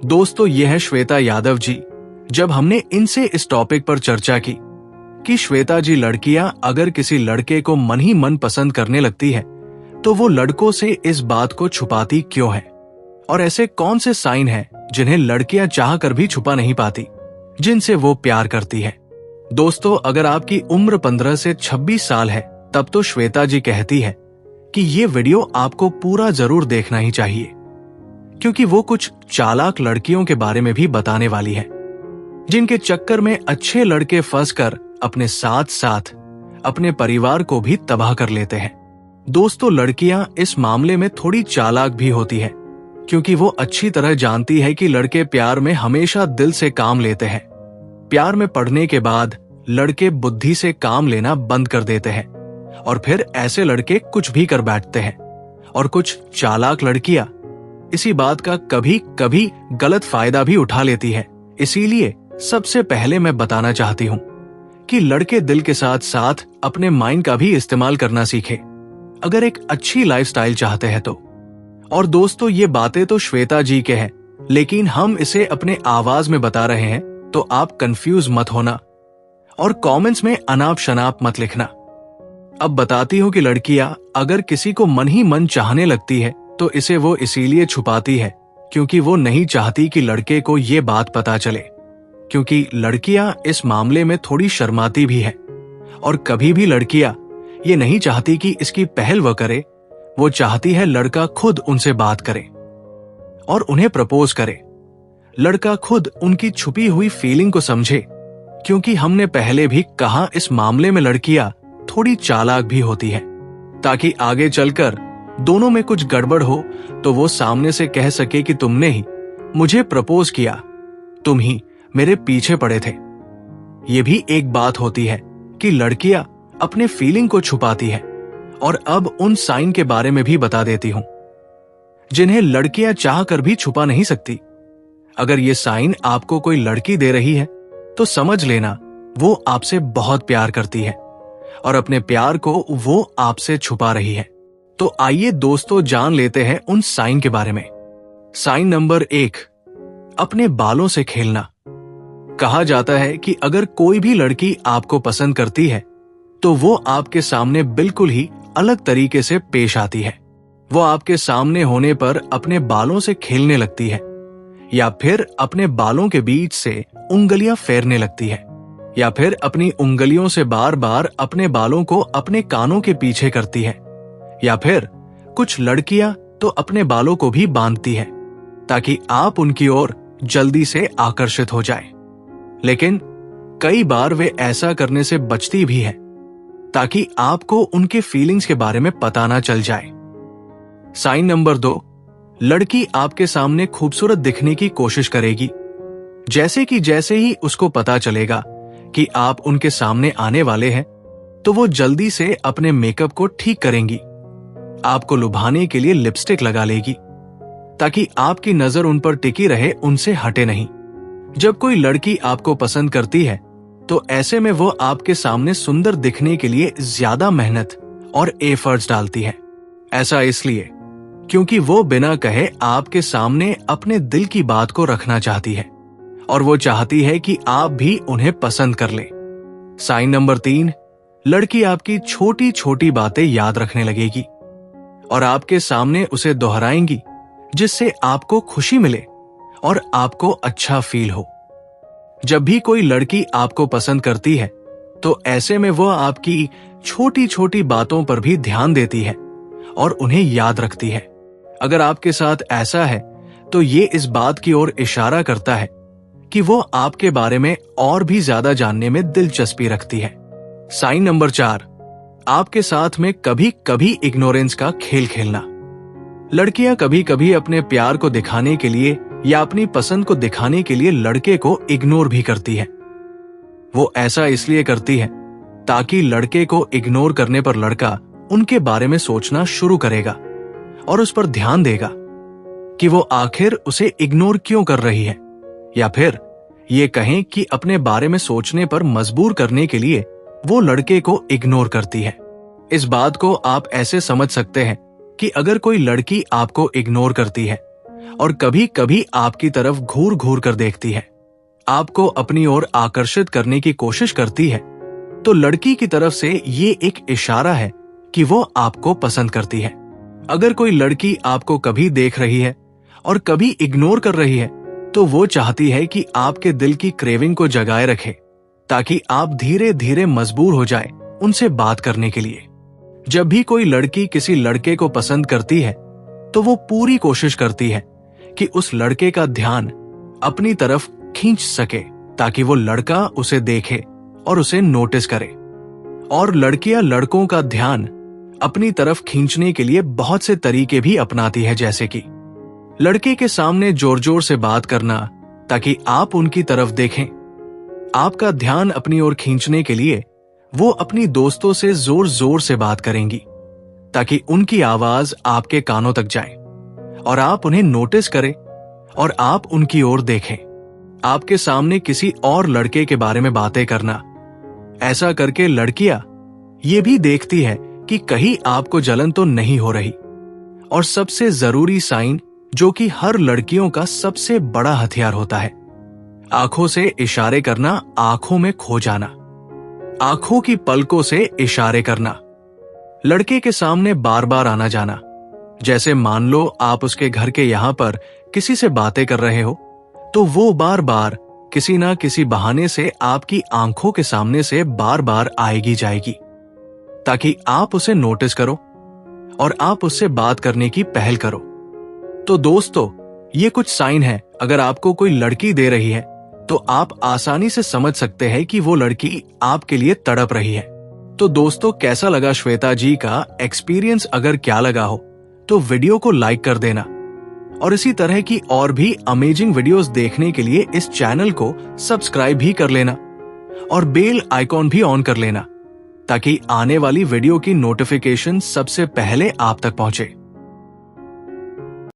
दोस्तों, यह है श्वेता यादव जी। जब हमने इनसे इस टॉपिक पर चर्चा की कि श्वेता जी, लड़कियां अगर किसी लड़के को मन ही मन पसंद करने लगती है तो वो लड़कों से इस बात को छुपाती क्यों है, और ऐसे कौन से साइन हैं जिन्हें लड़कियां चाह कर भी छुपा नहीं पाती, जिनसे वो प्यार करती है। दोस्तों, अगर आपकी उम्र 15 से 26 साल है तब तो श्वेता जी कहती है कि ये वीडियो आपको पूरा जरूर देखना ही चाहिए, क्योंकि वो कुछ चालाक लड़कियों के बारे में भी बताने वाली है, जिनके चक्कर में अच्छे लड़के फंसकर अपने साथ साथ अपने परिवार को भी तबाह कर लेते हैं। दोस्तों, लड़कियां इस मामले में थोड़ी चालाक भी होती है, क्योंकि वो अच्छी तरह जानती है कि लड़के प्यार में हमेशा दिल से काम लेते हैं। प्यार में पड़ने के बाद लड़के बुद्धि से काम लेना बंद कर देते हैं और फिर ऐसे लड़के कुछ भी कर बैठते हैं, और कुछ चालाक लड़कियां इसी बात का कभी कभी गलत फायदा भी उठा लेती है। इसीलिए सबसे पहले मैं बताना चाहती हूं कि लड़के दिल के साथ साथ अपने माइंड का भी इस्तेमाल करना सीखे, अगर एक अच्छी लाइफस्टाइल चाहते हैं तो। और दोस्तों, ये बातें तो श्वेता जी के हैं, लेकिन हम इसे अपने आवाज में बता रहे हैं, तो आप कंफ्यूज मत होना और कमेंट्स में अनाप शनाप मत लिखना। अब बताती हूं कि लड़कियां अगर किसी को मन ही मन चाहने लगती है तो इसे वो इसीलिए छुपाती है क्योंकि वो नहीं चाहती कि लड़के को ये बात पता चले, क्योंकि लड़कियां इस मामले में थोड़ी शर्माती भी है, और कभी भी लड़कियां ये नहीं चाहती कि इसकी पहल वो करे। वो चाहती है लड़का खुद उनसे बात करे और उन्हें प्रपोज करे। लड़का खुद उनकी छुपी हुई फीलिंग को समझे, क्योंकि हमने पहले भी कहा इस मामले में लड़कियां थोड़ी चालाक भी होती है, ताकि आगे चलकर दोनों में कुछ गड़बड़ हो तो वो सामने से कह सके कि तुमने ही मुझे प्रपोज किया, तुम ही मेरे पीछे पड़े थे। ये भी एक बात होती है कि लड़कियां अपने फीलिंग को छुपाती है, और अब उन साइन के बारे में भी बता देती हूं जिन्हें लड़कियां चाह कर भी छुपा नहीं सकती। अगर ये साइन आपको कोई लड़की दे रही है तो समझ लेना वो आपसे बहुत प्यार करती है और अपने प्यार को वो आपसे छुपा रही है। तो आइए दोस्तों, जान लेते हैं उन साइन के बारे में। साइन नंबर 1, अपने बालों से खेलना। कहा जाता है कि अगर कोई भी लड़की आपको पसंद करती है तो वो आपके सामने बिल्कुल ही अलग तरीके से पेश आती है। वो आपके सामने होने पर अपने बालों से खेलने लगती है, या फिर अपने बालों के बीच से उंगलियां फेरने लगती है, या फिर अपनी उंगलियों से बार बार अपने बालों को अपने कानों के पीछे करती है, या फिर कुछ लड़कियां तो अपने बालों को भी बांधती है ताकि आप उनकी ओर जल्दी से आकर्षित हो जाएं। लेकिन कई बार वे ऐसा करने से बचती भी है ताकि आपको उनके फीलिंग्स के बारे में पता ना चल जाए। साइन नंबर 2, लड़की आपके सामने खूबसूरत दिखने की कोशिश करेगी। जैसे ही उसको पता चलेगा कि आप उनके सामने आने वाले हैं तो वो जल्दी से अपने मेकअप को ठीक करेंगी, आपको लुभाने के लिए लिपस्टिक लगा लेगी ताकि आपकी नजर उन पर टिकी रहे, उनसे हटे नहीं। जब कोई लड़की आपको पसंद करती है तो ऐसे में वो आपके सामने सुंदर दिखने के लिए ज्यादा मेहनत और एफर्ट्स डालती है। ऐसा इसलिए क्योंकि वो बिना कहे आपके सामने अपने दिल की बात को रखना चाहती है, और वो चाहती है कि आप भी उन्हें पसंद कर ले। साइन नंबर 3, लड़की आपकी छोटी छोटी बातें याद रखने लगेगी और आपके सामने उसे दोहराएंगी, जिससे आपको खुशी मिले और आपको अच्छा फील हो। जब भी कोई लड़की आपको पसंद करती है तो ऐसे में वो आपकी छोटी छोटी बातों पर भी ध्यान देती है और उन्हें याद रखती है। अगर आपके साथ ऐसा है तो ये इस बात की ओर इशारा करता है कि वो आपके बारे में और भी ज्यादा जानने में दिलचस्पी रखती है। साइन नंबर 4, आपके साथ में कभी कभी इग्नोरेंस का खेल खेलना। लड़कियां कभी कभी अपने प्यार को दिखाने के लिए या अपनी पसंद को दिखाने के लिए लड़के को इग्नोर भी करती है। वो ऐसा इसलिए करती है ताकि लड़के को इग्नोर करने पर लड़का उनके बारे में सोचना शुरू करेगा और उस पर ध्यान देगा कि वो आखिर उसे इग्नोर क्यों कर रही है, या फिर ये कहें कि अपने बारे में सोचने पर मजबूर करने के लिए वो लड़के को इग्नोर करती है। इस बात को आप ऐसे समझ सकते हैं कि अगर कोई लड़की आपको इग्नोर करती है और कभी कभी आपकी तरफ घूर घूर कर देखती है, आपको अपनी ओर आकर्षित करने की कोशिश करती है, तो लड़की की तरफ से ये एक इशारा है कि वो आपको पसंद करती है। अगर कोई लड़की आपको कभी देख रही है और कभी इग्नोर कर रही है, तो वो चाहती है कि आपके दिल की क्रेविंग को जगाए रखे, ताकि आप धीरे धीरे मजबूर हो जाए उनसे बात करने के लिए। जब भी कोई लड़की किसी लड़के को पसंद करती है, तो वो पूरी कोशिश करती है कि उस लड़के का ध्यान अपनी तरफ खींच सके, ताकि वो लड़का उसे देखे और उसे नोटिस करे। और लड़कियां लड़कों का ध्यान अपनी तरफ खींचने के लिए बहुत से तरीके भी अपनाती है, जैसे कि लड़के के सामने जोर जोर से बात करना ताकि आप उनकी तरफ देखें। आपका ध्यान अपनी ओर खींचने के लिए वो अपनी दोस्तों से जोर जोर से बात करेंगी, ताकि उनकी आवाज आपके कानों तक जाए और आप उन्हें नोटिस करें और आप उनकी ओर देखें। आपके सामने किसी और लड़के के बारे में बातें करना, ऐसा करके लड़कियां ये भी देखती है कि कहीं आपको जलन तो नहीं हो रही। और सबसे जरूरी साइन, जो कि हर लड़कियों का सबसे बड़ा हथियार होता है, आंखों से इशारे करना, आंखों में खो जाना, आंखों की पलकों से इशारे करना, लड़के के सामने बार बार आना जाना। जैसे मान लो आप उसके घर के यहां पर किसी से बातें कर रहे हो, तो वो बार बार किसी ना किसी बहाने से आपकी आंखों के सामने से बार बार आएगी जाएगी, ताकि आप उसे नोटिस करो और आप उससे बात करने की पहल करो। तो दोस्तों, ये कुछ साइन है। अगर आपको कोई लड़की दे रही है, तो आप आसानी से समझ सकते हैं कि वो लड़की आपके लिए तड़प रही है। तो दोस्तों, कैसा लगा श्वेता जी का एक्सपीरियंस? अगर क्या लगा हो तो वीडियो को लाइक कर देना, और इसी तरह की और भी अमेजिंग वीडियोस देखने के लिए इस चैनल को सब्सक्राइब भी कर लेना और बेल आइकॉन भी ऑन कर लेना, ताकि आने वाली वीडियो की नोटिफिकेशन सबसे पहले आप तक पहुंचे।